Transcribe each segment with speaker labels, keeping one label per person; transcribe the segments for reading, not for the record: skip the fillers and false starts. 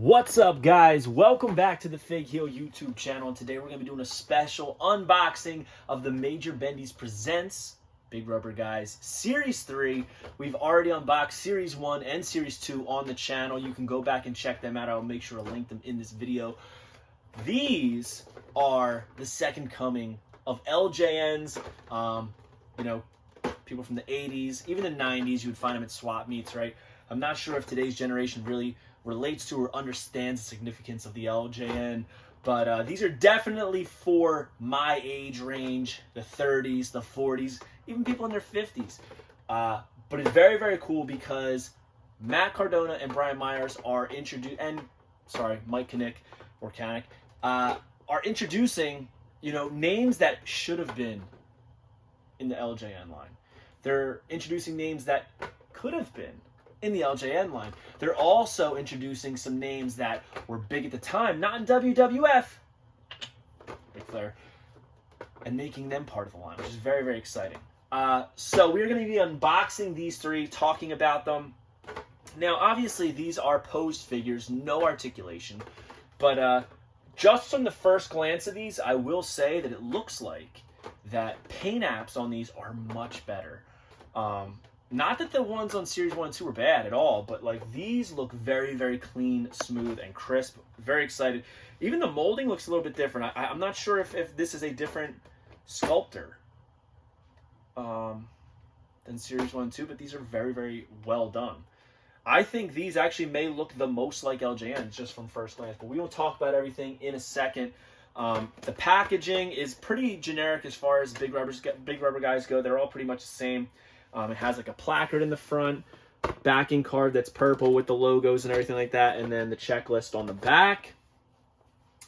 Speaker 1: What's up, guys? Welcome back to the Fig Heel YouTube channel. And today we're going to be doing a special unboxing of the Major Bendy's Presents Big Rubber Guys Series 3. We've already unboxed Series 1 and Series 2 on the channel. You can go back and check them out. I'll make sure to link them in this video. These are the second coming of LJNs. People from the 80s, even the 90s, you would find them at swap meets, right? I'm not sure if today's generation really relates to or understands the significance of the LJN, but these are definitely for my age range, the 30s, the 40s, even people in their 50s. But it's very, very cool because Matt Cardona and Brian Myers are Mike Kinnick or Canick are introducing, names that should have been in the LJN line. They're introducing names that could have been in the LJN line. They're also introducing some names that were big at the time, not in WWF, Ric Flair, and making them part of the line, which is very, very exciting. So we're going to be unboxing these three, talking about them. Now, obviously, these are posed figures, no articulation, but just from the first glance of these, I will say that it looks like that paint apps on these are much better. Not that the ones on Series 1 and 2 were bad at all, but these look very, very clean, smooth, and crisp. Very excited. Even the molding looks a little bit different. I'm not sure if this is a different sculptor than Series 1 and 2, but these are very, very well done. I think these actually may look the most like LJNs just from first glance, but we will talk about everything in a second. The packaging is pretty generic as far as Big Rubber Guys go. They're all pretty much the same. It has a placard in the front, backing card that's purple with the logos and everything like that, and then the checklist on the back.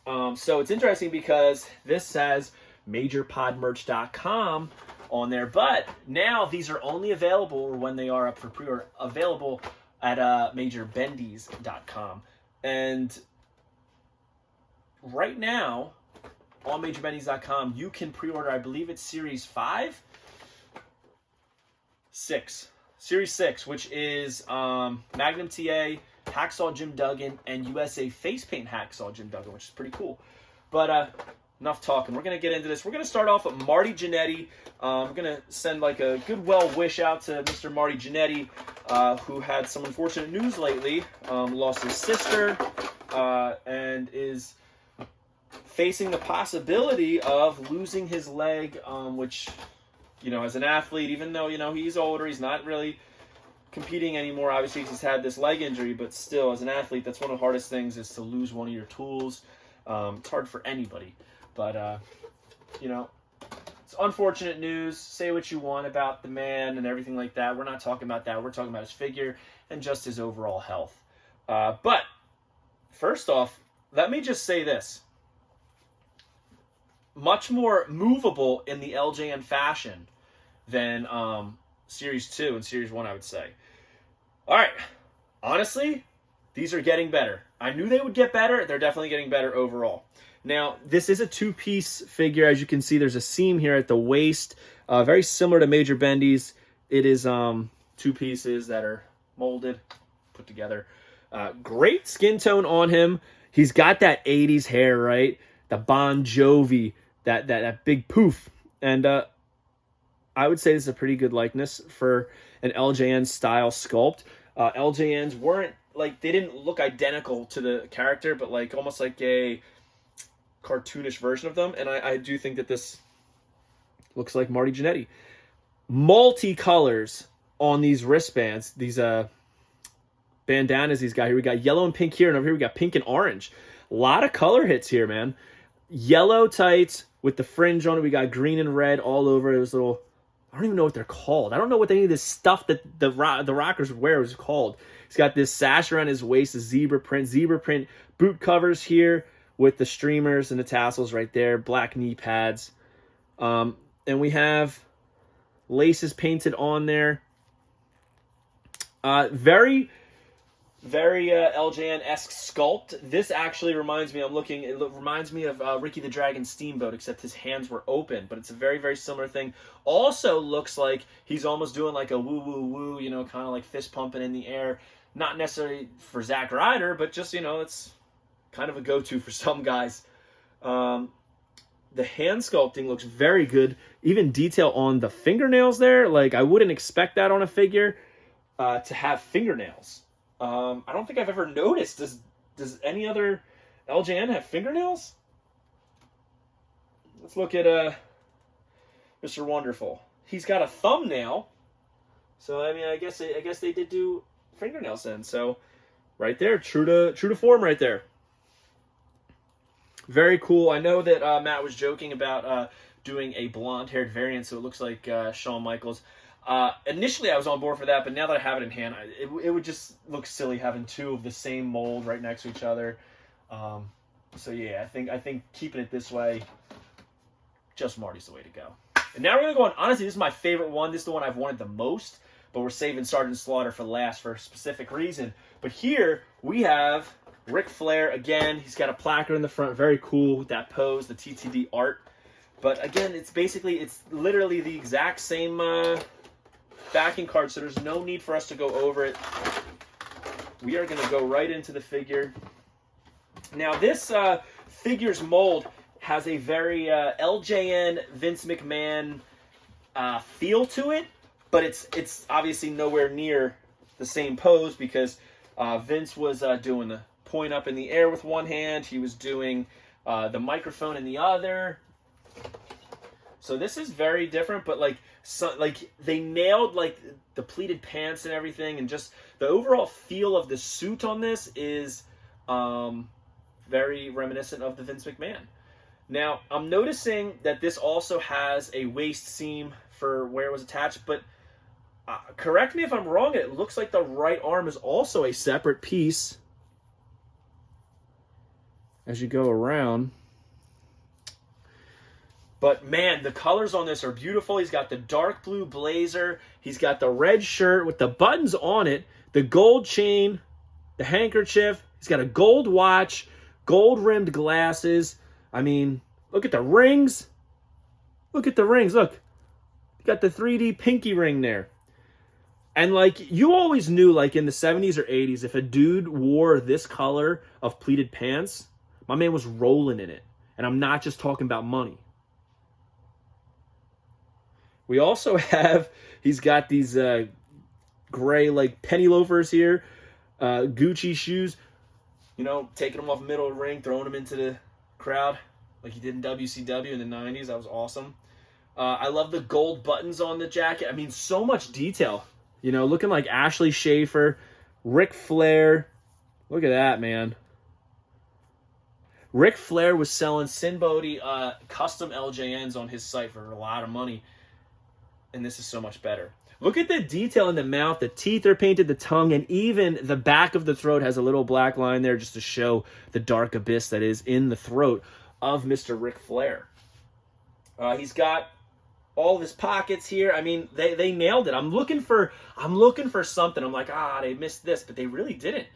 Speaker 1: So it's interesting because this says MajorPodMerch.com on there, but now these are only available, or when they are up for pre-order, available at MajorBendies.com. And right now, on MajorBendies.com, you can pre-order, I believe it's Series 6, which is Magnum TA, Hacksaw Jim Duggan, and USA Face Paint Hacksaw Jim Duggan, which is pretty cool. But enough talking. We're going to get into this. We're going to start off with Marty Jannetty. I'm going to send a good well wish out to Mr. Marty Jannetty, who had some unfortunate news lately. Lost his sister and is facing the possibility of losing his leg, which, as an athlete, even though, he's older, he's not really competing anymore, obviously, he's had this leg injury, but still, as an athlete, that's one of the hardest things, is to lose one of your tools. It's hard for anybody, but, it's unfortunate news. Say what you want about the man and everything like that. We're not talking about that. We're talking about his figure and just his overall health. But, first off, let me just say this. Much more movable in the LJN fashion than Series 2 and Series 1, I would say. All right. Honestly, these are getting better. I knew they would get better. They're definitely getting better overall. Now, this is a two-piece figure. As you can see, there's a seam here at the waist. Very similar to Major Bendy's. It is two pieces that are molded, put together. Great skin tone on him. He's got that 80s hair, right? The Bon Jovi. That big poof. And I would say this is a pretty good likeness for an LJN style sculpt. LJNs weren't, they didn't look identical to the character, but almost like a cartoonish version of them. And I do think that this looks like Marty Jannetty. Multi-colors on these wristbands, these bandanas he's got here. We got yellow and pink here, and over here we got pink and orange. A lot of color hits here, man. Yellow tights with the fringe on it. We got green and red all over. Those little, I don't even know what they're called. I don't know what any of this stuff that the rockers would wear was called. He's got this sash around his waist, a zebra print boot covers here with the streamers and the tassels right there, black knee pads. And we have laces painted on there. Very LJN-esque sculpt. This actually reminds me, it reminds me of Ricky the Dragon Steamboat, except his hands were open, but it's a very, very similar thing. Also looks like he's almost doing a woo-woo-woo, kind of fist pumping in the air. Not necessarily for Zack Ryder, but just, it's kind of a go-to for some guys. The hand sculpting looks very good. Even detail on the fingernails there. Like, I wouldn't expect that on a figure to have fingernails. I don't think I've ever noticed. Does any other LJN have fingernails? Let's look at Mr. Wonderful. He's got a thumbnail. So, I mean, I guess they did do fingernails then. So, right there, true to form right there. Very cool. I know that Matt was joking about doing a blonde-haired variant, so it looks like Shawn Michaels. Initially, I was on board for that, but now that I have it in hand, it would just look silly having two of the same mold right next to each other. So yeah, I think keeping it this way, just Marty's the way to go. And now we're gonna go on. Honestly, this is my favorite one. This is the one I've wanted the most, but we're saving Sergeant Slaughter for last for a specific reason. But here we have Ric Flair again. He's got a placard in the front, very cool with that pose, the TTD art. But again, it's literally the exact same backing card, so there's no need for us to go over it. We are going to go right into the figure. Now, this figure's mold has a very LJN Vince McMahon feel to it, but it's obviously nowhere near the same pose because Vince was doing the point up in the air with one hand. He was doing the microphone in the other. So this is very different, but like they nailed like the pleated pants and everything, and just the overall feel of the suit on this is very reminiscent of the Vince McMahon. Now, I'm noticing that this also has a waist seam for where it was attached, but correct me if I'm wrong, it looks like the right arm is also a separate piece as you go around. But man, the colors on this are beautiful. He's got the dark blue blazer. He's got the red shirt with the buttons on it, the gold chain, the handkerchief. He's got a gold watch, gold rimmed glasses. I mean, look at the rings. Look at the rings. Look, you got the 3D pinky ring there. And like, you always knew, like in the 70s or 80s, if a dude wore this color of pleated pants, my man was rolling in it. And I'm not just talking about money. We also have, he's got these gray like penny loafers here, Gucci shoes, you know, taking them off middle of the ring, throwing them into the crowd like he did in WCW in the 90s. That was awesome. I love the gold buttons on the jacket. I mean, so much detail. You know, looking like Ashley Schaefer, Ric Flair. Look at that, man. Ric Flair was selling Sin Bodhi custom LJNs on his site for a lot of money. And this is so much better. Look at the detail in the mouth. The teeth are painted, the tongue, and even the back of the throat has a little black line there just to show the dark abyss that is in the throat of Mr. Ric Flair. He's got all of his pockets here. I mean, they nailed it. I'm looking for something. I'm like, they missed this, but they really didn't.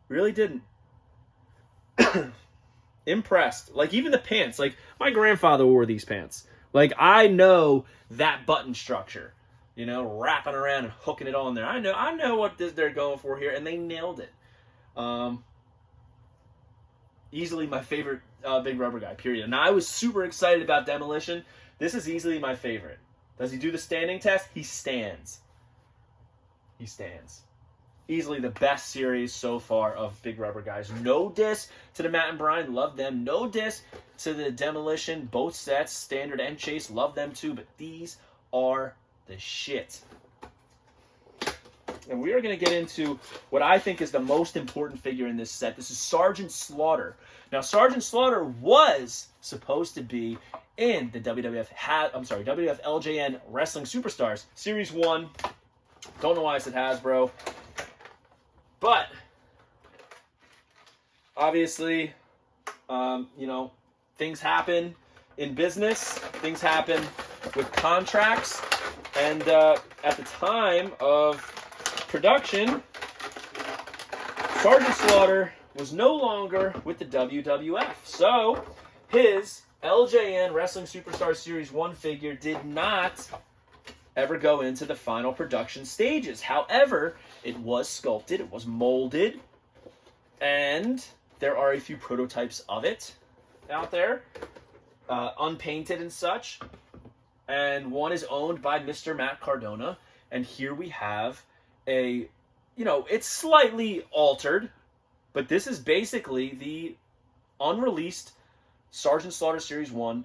Speaker 1: Really didn't. Impressed. Like, even the pants. Like, my grandfather wore these pants. Like, I know that button structure, you know, wrapping around and hooking it on there. I know what they're going for here, and they nailed it. Easily my favorite Big Rubber guy, period. Now, I was super excited about Demolition. This is easily my favorite. Does he do the standing test? He stands. He stands. Easily the best series so far of Big Rubber guys. No diss to the Matt and Brian. Love them. No diss to the Demolition. Both sets, Standard and Chase. Love them too. But these are the shit. And we are going to get into what I think is the most important figure in this set. This is Sergeant Slaughter. Now, Sergeant Slaughter was supposed to be in the WWF LJN Wrestling Superstars Series 1. Don't know why I said Hasbro. But, obviously, you know, things happen in business. Things happen with contracts. And at the time of production, Sergeant Slaughter was no longer with the WWF. So, his LJN Wrestling Superstar Series 1 figure did not ever go into the final production stages. However, it was sculpted, it was molded, and there are a few prototypes of it out there, unpainted and such. And one is owned by Mr. Matt Cardona. And here we have a, it's slightly altered, but this is basically the unreleased Sergeant Slaughter Series 1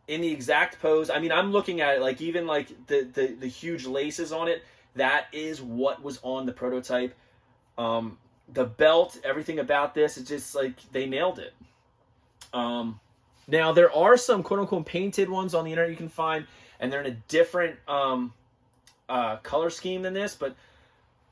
Speaker 1: in the exact pose. I mean, I'm looking at it, like, even like the huge laces on it, that is what was on the prototype. The belt, everything about this, it's just like they nailed it. Now, there are some quote-unquote painted ones on the internet you can find, and they're in a different color scheme than this, but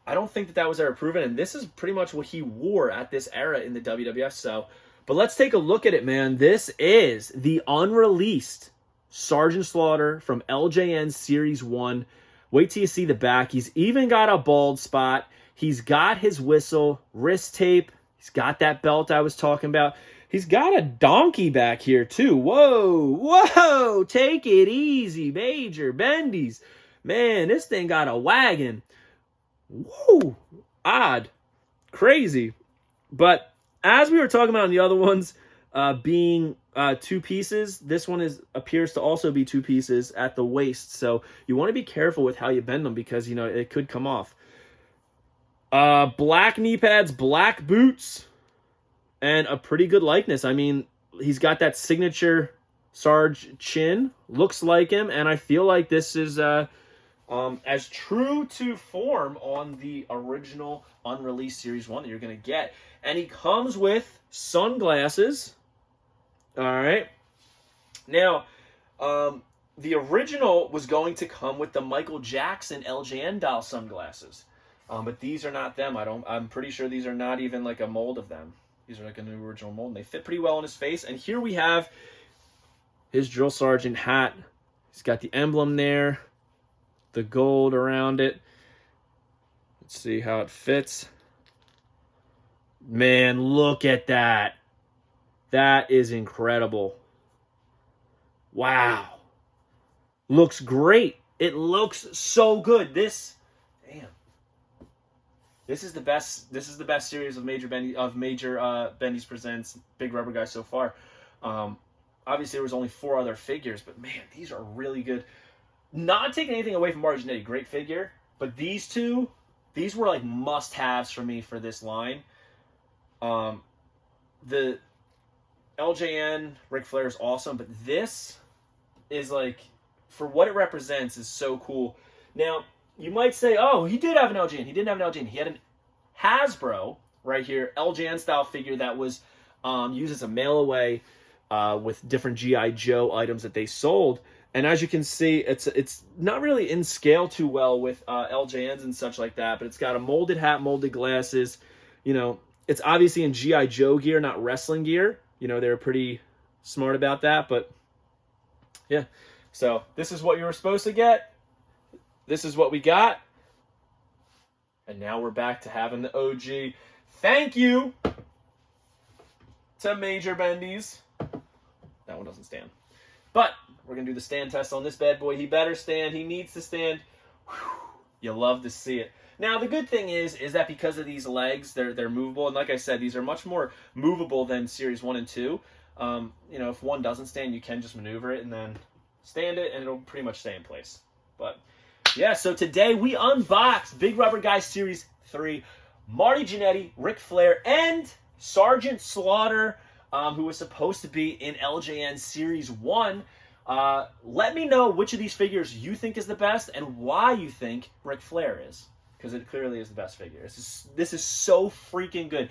Speaker 1: I don't think that was ever proven, and this is pretty much what he wore at this era in the WWF. So, but let's take a look at it, man. This is the unreleased Sergeant Slaughter from LJN Series 1. Wait till you see the back. He's even got a bald spot. He's got his whistle, wrist tape. He's got that belt I was talking about. He's got a donkey back here, too. Whoa, take it easy, Major Bendies. Man, this thing got a wagon. Whoa, odd, crazy. But as we were talking about on the other ones, being two pieces, this one appears to also be two pieces at the waist. So you want to be careful with how you bend them because, it could come off. Black knee pads, black boots, and a pretty good likeness. I mean, he's got that signature Sarge chin. Looks like him, and I feel like this is as true to form on the original unreleased Series 1 that you're going to get. And he comes with sunglasses. All right. Now, the original was going to come with the Michael Jackson LJN doll sunglasses. But these are not them. I'm pretty sure these are not even like a mold of them. These are like a new original mold, and they fit pretty well on his face. And here we have his drill sergeant hat. He's got the emblem there, the gold around it. Let's see how it fits. Man, look at that. That is incredible. Wow. Looks great. It looks so good. This is the best. This is the best series of Major Bendy's Presents Big Rubber Guy so far. Obviously, there was only 4 other figures, but man, these are really good. Not taking anything away from Marty Jannetty, great figure, but these were like must-haves for me for this line. The LJN Ric Flair is awesome, but this is like, for what it represents, is so cool. Now, you might say, oh, he did have an LJN. He didn't have an LJN. He had an Hasbro right here, LJN style figure that was used as a mail away with different G.I. Joe items that they sold. And as you can see, it's not really in scale too well with LJNs and such like that, but it's got a molded hat, molded glasses. It's obviously in G.I. Joe gear, not wrestling gear. They were pretty smart about that, but yeah. So this is what you were supposed to get. This is what we got. And now we're back to having the OG. Thank you to Major Bendy's. That one doesn't stand. But we're going to do the stand test on this bad boy. He better stand. He needs to stand. Whew. You love to see it. Now, the good thing is that because of these legs, they're movable. And like I said, these are much more movable than Series 1 and 2. If one doesn't stand, you can just maneuver it and then stand it, and it'll pretty much stay in place. But yeah, so today we unboxed Big Rubber Guy Series 3, Marty Jannetty, Ric Flair, and Sergeant Slaughter, who was supposed to be in LJN Series 1. Let me know which of these figures you think is the best and why you think Ric Flair is, because it clearly is the best figure. This is so freaking good.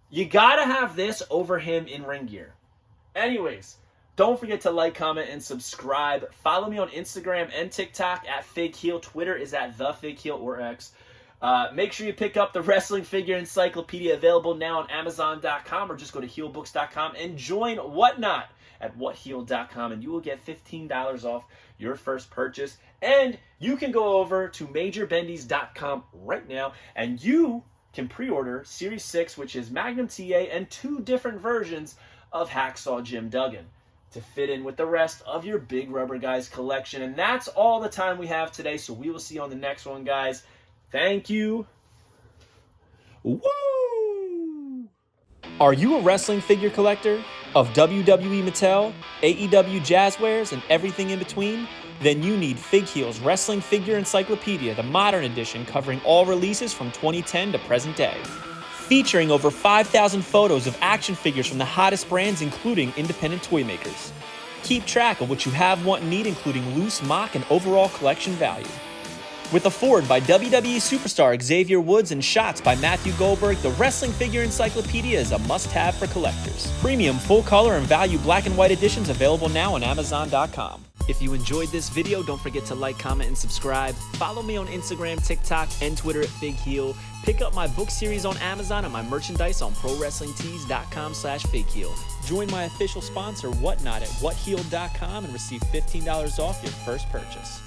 Speaker 1: You gotta have this over him in ring gear. Anyways, don't forget to like, comment, and subscribe. Follow me on Instagram and TikTok at FigHeel. Twitter is at TheFigHeel or X. Make sure you pick up the Wrestling Figure Encyclopedia, available now on Amazon.com, or just go to HeelBooks.com and join Whatnot at WhatHeal.com, and you will get $15 off your first purchase. And you can go over to MajorBendies.com right now, and you can pre-order Series 6, which is Magnum TA, and 2 different versions of Hacksaw Jim Duggan. to fit in with the rest of your big rubber guys collection. And that's all the time we have today, so we will see you on the next one, guys. Thank you. Woo! Are you a wrestling figure collector of WWE Mattel, AEW Jazzwares, and everything in between? Then you need Fig Heel's Wrestling Figure Encyclopedia, the modern edition covering all releases from 2010 to present day. Featuring over 5,000 photos of action figures from the hottest brands, including independent toy makers. Keep track of what you have, want, and need, including loose, mock, and overall collection value. With a foreword by WWE superstar Xavier Woods and shots by Matthew Goldberg, the Wrestling Figure Encyclopedia is a must-have for collectors. Premium, full-color, and value black and white editions available now on Amazon.com. If you enjoyed this video, don't forget to like, comment, and subscribe. Follow me on Instagram, TikTok, and Twitter at Fig Heel. Pick up my book series on Amazon and my merchandise on ProWrestlingTees.com/FigHeel. Join my official sponsor, Whatnot, at WhatHeal.com and receive $15 off your first purchase.